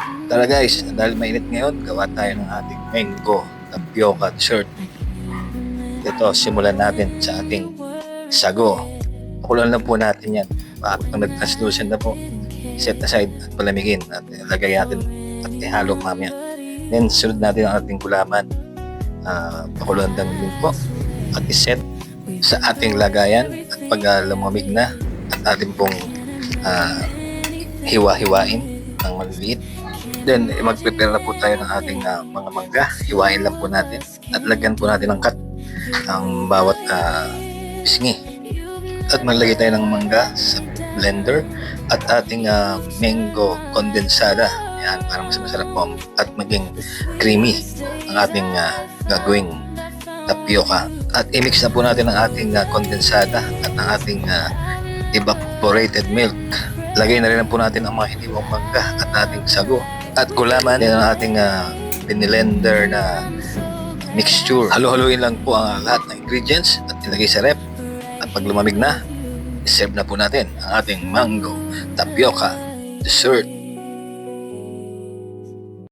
Tara guys, dahil mainit ngayon, gawa tayo ng ating mango tapioca dessert. Ito, simulan natin sa ating sago. Pakulan lang po natin yan. Pag nag-translucent na po, set aside at palamigin. At ilagay natin at ihalo mamaya. Then, sunod natin ang ating gulaman. Pakulan lang din po. At iset sa ating lagayan. At pag lumamig na, at ating pong hiwa-hiwain ng maliliit. Then, mag-prepare na po tayo ng ating mga mangga. Hiwain lang po natin. At lagyan po natin ng cut ang bawat pisngi. At maglagay tayo ng mangga sa blender at ating mango condensada. Yan, para mas masarap po at maging creamy ang ating gagawing tapioca. At i-mix na po natin ang ating condensada at ang ating evaporated milk. Lagay na rin po natin ang mga hiniwang mangga at ating sago at gulaman. Yan ang ating binilender na mixture. Halo-haloin lang po ang lahat ng ingredients at ilagay sa rep. At pag lumamig na, serve na po natin ang ating mango tapioca dessert.